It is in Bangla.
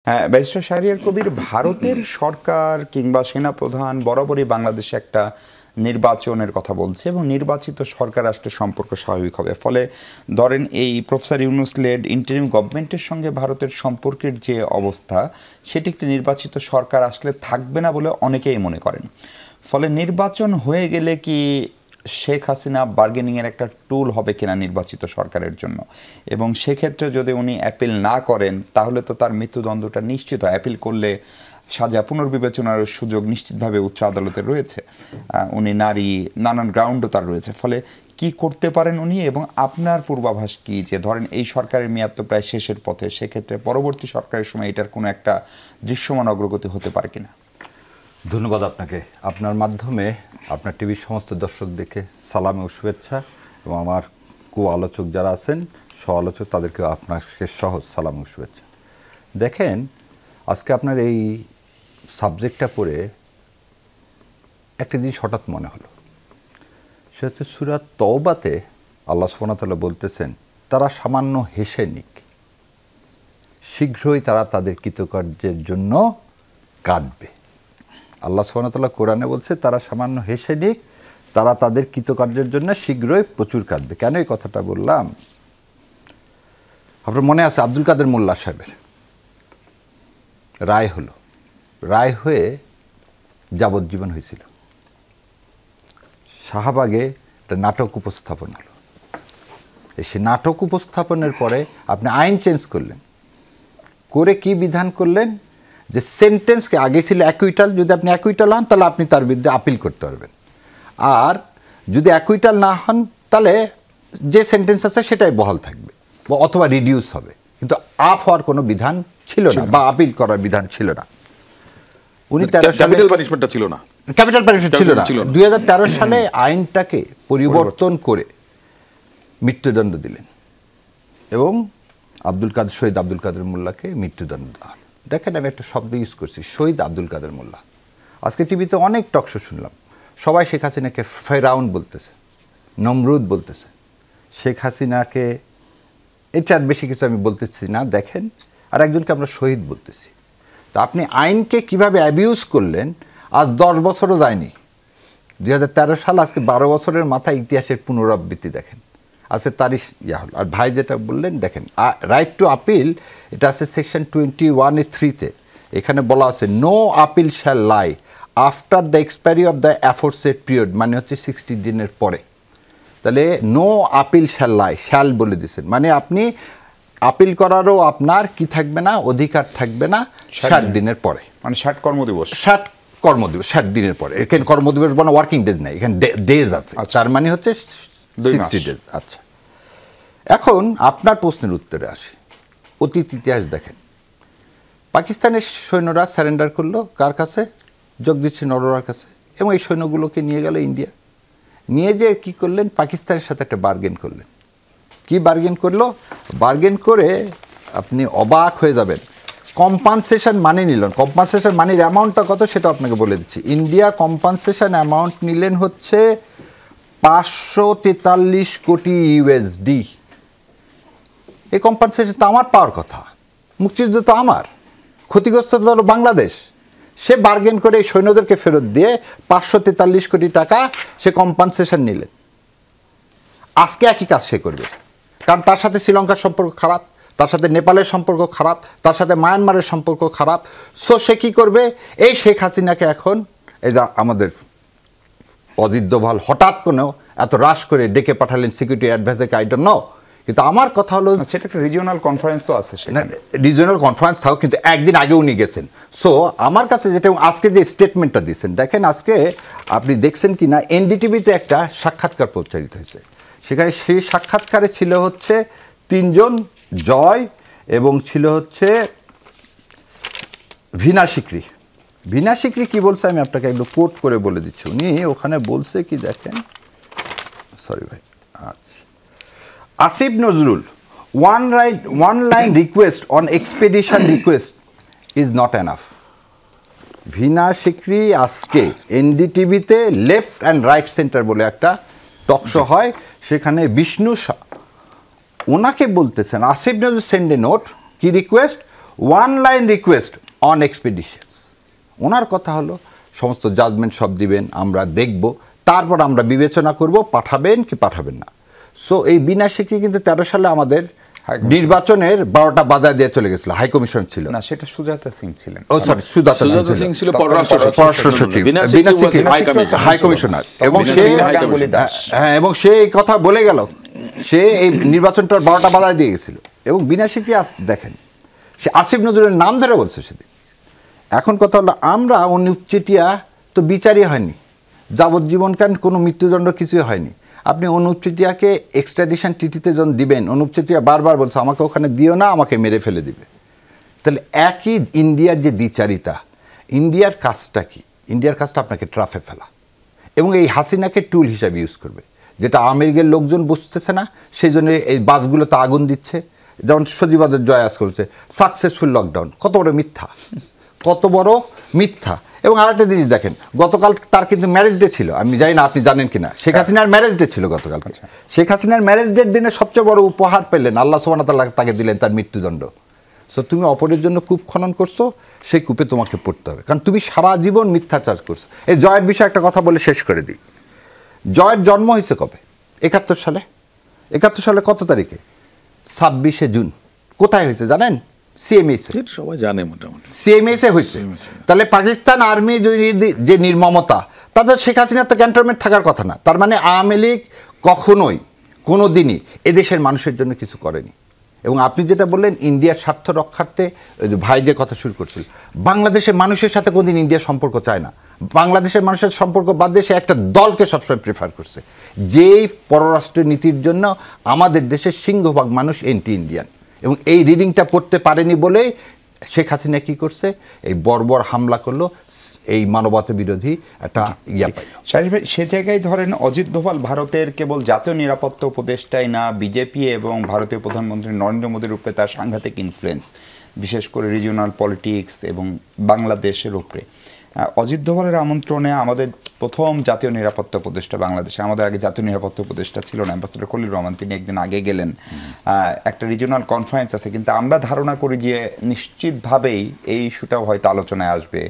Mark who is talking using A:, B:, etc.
A: হ্যাঁ, ব্যারিস্টার শাহরিয়ার কবির, ভারতের সরকার কিংবা সেনাপ্রধান বরাবরই বাংলাদেশে একটা নির্বাচনের কথা বলছে এবং নির্বাচিত সরকার রাষ্ট্রের সম্পর্ক স্বাভাবিক হবে। ফলে ধরেন এই প্রফেসর ইউনূস লেড ইন্টারিম গভর্নমেন্টের সঙ্গে ভারতের সম্পর্কের যে অবস্থা, সেটি একটি নির্বাচিত সরকার আসলে থাকবে না বলে অনেকেই মনে করেন। ফলে নির্বাচন হয়ে গেলে কি শেখ হাসিনা বার্গেনিংয়ের একটা টুল হবে কিনা নির্বাচিত সরকারের জন্য, এবং সেক্ষেত্রে যদি উনি অ্যাপিল না করেন তাহলে তো তার মৃত্যুদণ্ডটা নিশ্চিত। অ্যাপিল করলে সাজা পুনর্বিবেচনার সুযোগ নিশ্চিতভাবে উচ্চ আদালতে রয়েছে। উনি নারী, নানান গ্রাউন্ডও তার রয়েছে। ফলে কি করতে পারেন উনি, এবং আপনার পূর্বাভাস কি যে ধরেন এই সরকারের মেয়াদ তো প্রায় শেষের পথে, সেক্ষেত্রে পরবর্তী সরকারের সময় এটার কোনো একটা দৃশ্যমান অগ্রগতি হতে পারে কিনা?
B: ধন্যবাদ আপনাকে। আপনার মাধ্যমে আপনার টিভির সমস্ত দর্শকদেরকে সালাম ও শুভেচ্ছা, এবং আমার আলোচক যারা আছেন, সহ আলোচক, তাদেরকে আপনাকে সহজ সালাম ও শুভেচ্ছা। দেখেন, আজকে আপনার এই সাবজেক্টটা পড়ে একটা জিনিস হঠাৎ মনে হলো। সে হচ্ছে সূরা তওবাতে আল্লাহ সুবহানাহু ওয়া তাআলা বলতেছেন, তারা সামান্য হেসে নিক, শীঘ্রই তারা তাদের কৃতকার্যের জন্য কাঁদবে। আল্লাহ সুবহানাহু ওয়া তাআলা কোরআনে বলছে, তারা সামান্য হেসে নিক, তারা তাদের কৃতকার্যের জন্য শীঘ্রই প্রচুর কাঁদবে। কেন এই কথাটা বললাম? আপনার মনে আছে আব্দুল কাদের মোল্লা সাহেবের রায় হলো, রায় হয়ে যাবজ্জীবন হয়েছিল। শাহবাগে একটা নাটক উপস্থাপন হলো। সে নাটক উপস্থাপনের পরে আপনি আইন চেঞ্জ করলেন, করে কি বিধান করলেন যে সেন্টেন্সকে আগে ছিল অ্যাকুইটাল, যদি আপনি অ্যাকুইটাল হন তাহলে আপনি তার বিরুদ্ধে আপিল করতে পারবেন, আর যদি অ্যাকুইটাল না হন তাহলে যে সেন্টেন্স আছে সেটাই বহাল থাকবে অথবা রিডিউস হবে, কিন্তু আপ হওয়ার কোনো বিধান ছিল না বা আপিল করার বিধান ছিল না। উনি
C: ক্যাপিটাল পানিশমেন্টটা ছিল না,
B: ক্যাপিটাল পানিশমেন্ট ছিল না। 2013 সালে আইনটাকে পরিবর্তন করে মৃত্যুদণ্ড দিলেন এবং শহীদ আব্দুল কাদের মোল্লাকে মৃত্যুদণ্ড দেওয়া। দেখেন, আমি একটা শব্দ ইউজ করছি, শহীদ আব্দুল কাদের মোল্লা। আজকে টিভিতে অনেক টকশো শুনলাম, সবাই শেখ হাসিনাকে ফেরাউন বলতেছে, নমরুদ বলতেছে। শেখ হাসিনাকে এটার বেশি কিছু আমি বলতেছি না। দেখেন, আর একজনকে আমরা শহীদ বলতেছি। তা আপনি আইনকে কিভাবে অ্যাবিউজ করলেন, আজ 10 বছরও যায়নি, 2013 সাল, আজকে 12 বছরের মাথায় ইতিহাসের পুনরাবৃত্তি দেখেন। আছে তারই হলো। আর ভাই যেটা বললেন, দেখেন, রাইট টু আপিল, এটা আছে সেকশন 21(3)-তে। এখানে বলা আছে, no appeal shall lie after the expiry of the aforesaid period, মানে হচ্ছে 60 দিনের পরে। তাহলে no appeal shall lie, shall বলে দিচ্ছেন, মানে আপনি আপিল করারও আপনার কি থাকবে না, অধিকার থাকবে না 60 দিনের পরে,
A: মানে 60 কর্মদিবস,
B: 60 কর্মদিবস, 60 দিনের পরে। এখানে কর্মদিবস মানে ওয়ার্কিং ডেজ নাই, এখানে ডেজ আছে। তার মানে হচ্ছে 60 ডেজ। আচ্ছা, এখন আপনার প্রশ্নের উত্তরে আসি। অতীত ইতিহাস দেখেন, পাকিস্তানের সৈন্যরা সারেন্ডার করলো কার কাছে? জগদীশ সিং নরওয়ার কাছে, এবং এই সৈন্যগুলোকে নিয়ে গেল ইন্ডিয়া। নিয়ে যে কি করলেন, পাকিস্তানের সাথে একটা বার্গেন করলেন। কি বার্গেন করলো? বার্গেন করে আপনি অবাক হয়ে যাবেন, কম্পানসেশন মানি নিলেন। কম্পানসেশন মানির অ্যামাউন্টটা কত সেটা আপনাকে বলে দিচ্ছি। ইন্ডিয়া কম্পানসেশন অ্যামাউন্ট নিলেন হচ্ছে 543 কোটি ইউএসডি। এই কম্পানসেশন তো আমার পাওয়ার কথা, মুক্তিযুদ্ধ তো আমার, ক্ষতিগ্রস্ত তো হলো বাংলাদেশ। সে বার্গেন করে এই সৈন্যদেরকে ফেরত দিয়ে 543 কোটি টাকা সে কম্পানসেশন নিলেন। আজকে একই কাজ সে করবে, কারণ তার সাথে শ্রীলঙ্কার সম্পর্ক খারাপ, তার সাথে নেপালের সম্পর্ক খারাপ, তার সাথে মায়ানমারের সম্পর্ক খারাপ। সো সে কী করবে, এই শেখ হাসিনাকে এখন, এই যা আমাদের অজিত দোভাল হঠাৎ কোনো এত রাশ করে ডেকে পাঠালেন সিকিউরিটি অ্যাডভাইজারকে, আই ডোন্ট নো। কিন্তু আমার কথা হলো,
A: সেটা একটা রিজিওনাল কনফারেন্সও আছে,
B: রিজিওনাল কনফারেন্স থাকুক, কিন্তু একদিন আগে উনি গেছেন। সো আমার কাছে যেটা, আজকে যে স্টেটমেন্টটা দিচ্ছেন, দেখেন আজকে আপনি দেখছেন কি না, এনডিটিভিতে একটা সাক্ষাৎকার প্রচারিত হয়েছে। সেখানে সেই সাক্ষাৎকারে ছিল হচ্ছে 3 জন, জয় এবং ছিল হচ্ছে ভিনা সিকরি। ভিনা সিকরি কি বলছে আমি আপনাকে একটু কোট করে বলে দিচ্ছি। উনি ওখানে বলছে কি, দেখেন, সরি ভাই, Asif Nazrul, one line request on expedition request is not enough. Veena Sikri আজকে এনডিটিভিতে লেফট অ্যান্ড রাইট সেন্টার বলে একটা টকশো হয়, সেখানে বিষ্ণু ওনাকে বলতেছেন, Asif Nazrul send a note, কি request, one line request on expeditions. ওনার কথা হলো সমস্ত জাজমেন্ট সব দিবেন, আমরা দেখব, তারপর আমরা বিবেচনা করব পাঠাবেন কি পাঠাবেন না। সো এই বিনা স্বীকৃতি কিন্তু 13 সালে আমাদের নির্বাচনের 12টা বাজায় দিয়ে চলে গেছিল, হাই কমিশন ছিল
A: না, সেটা সুজাতা সিং ছিলেন।
B: ও সরি, সুজাতা সিং ছিল পররাষ্ট্র সচিব, বিনা স্বীকৃতি হাই কমিশনার। এবং সে হ্যাঁ, এবং সে এই কথা বলে গেল, সে এই নির্বাচনটার 12টা বাজায় দিয়ে গেছিল। এবং বিনা স্বীকৃতি দেখেন, সে আসিফ নজরুলের নাম ধরে বলছে সেদিন। এখন কথা হলো, আমরা অনুপ চেটিয়া তো বিচারই হয়নি, যাবজ্জীবন কান কোনো মৃত্যুদণ্ড কিছুই হয়নি। আপনি অনুপ চেটিয়াকে এক্সট্রাডিশন টিটিতে যখন দিবেন, অনুপ চেটিয়া বারবার বলছে আমাকে ওখানে দিও না, আমাকে মেরে ফেলে দিবে। তাহলে একই ইন্ডিয়ার যে দ্বিচারিতা, ইন্ডিয়ার কাজটা কি? ইন্ডিয়ার কাজটা আপনাকে ট্রাফে ফেলা এবং এই হাসিনাকে টুল হিসাবে ইউজ করবে, যেটা আওয়ামী লীগের লোকজন বুঝতেছে না, সেই জন্য এই বাসগুলোতে আগুন দিচ্ছে। যেমন সজীবাদের জয় আজ করছে সাকসেসফুল লকডাউন, কত বড় মিথ্যা, কত বড় মিথ্যা। এবং আরেকটা জিনিস দেখেন, গতকাল তার কিন্তু ম্যারেজ ডে ছিল, আমি জানি না আপনি জানেন কিনা, শেখ হাসিনার ম্যারেজ ডে ছিল গতকাল। শেখ হাসিনার ম্যারেজ ডের দিনে সবচেয়ে বড় উপহার পেলেন, আল্লাহ সুবহানাহু ওয়া তাআলা তাকে দিলেন তার মৃত্যুদণ্ড। সো তুমি অপরের জন্য কূপ খনন করছো, সেই কূপে তোমাকে পড়তে হবে, কারণ তুমি সারা জীবন মিথ্যাচার করছো। এই জয়ের বিষয়ে একটা কথা বলে শেষ করে দিই। জয়ের জন্ম হয়েছে কবে? 71 সালে। 71 সালে কত তারিখে? 26শে জুন। কোথায় হয়েছে জানেন? সিএমএসে।
C: সবাই জানে মোটামুটি
B: সিএমএসে হয়েছে। তাহলে পাকিস্তান আর্মি যে নির্মমতা, তাদের শেখ হাসিনার তো ক্যান্টনমেন্ট থাকার কথা না। তার মানে আওয়ামী লীগ কখনোই কোনো দিনই এদেশের মানুষের জন্য কিছু করেনি। এবং আপনি যেটা বললেন ইন্ডিয়ার স্বার্থ রক্ষার্থে, ভাই যে কথা শুরু করছিল, বাংলাদেশের মানুষের সাথে কোনদিন ইন্ডিয়া সম্পর্ক চায় না। বাংলাদেশের মানুষের সম্পর্ক বাদ দিয়ে সে একটা দলকে সবসময় প্রেফার করছে, যেই পররাষ্ট্র নীতির জন্য আমাদের দেশের সিংহভাগ মানুষ এন্টি ইন্ডিয়ান। এবং এই রিডিংটা পড়তে পারেনি বলেই শেখ হাসিনা কী করছে, এই বর্বর হামলা করলো, এই মানবতা বিরোধী একটা
A: সে জায়গায় ধরেন অজিত দোভাল ভারতের কেবল জাতীয় নিরাপত্তা উপদেষ্টাই না, বিজেপি এবং ভারতীয় প্রধানমন্ত্রী নরেন্দ্র মোদীর উপরে তার সাংঘাতিক ইনফ্লুয়েন্স, বিশেষ করে রিজিওনাল পলিটিক্স এবং বাংলাদেশের উপরে। অজিত দোভালের আমন্ত্রণে আমাদের প্রথম জাতীয় নিরাপত্তা উপদেষ্টা বাংলাদেশে, আমাদের আগে জাতীয় নিরাপত্তা উপদেষ্টা ছিল না, অ্যাম্বাসেডর খলিল রহমান, তিনি একদিন আগে গেলেন। একটা রিজিওনাল কনফারেন্স আছে, কিন্তু আমরা ধারণা করি যে নিশ্চিতভাবেই এই ইস্যুটাও হয়তো আলোচনায় আসবে।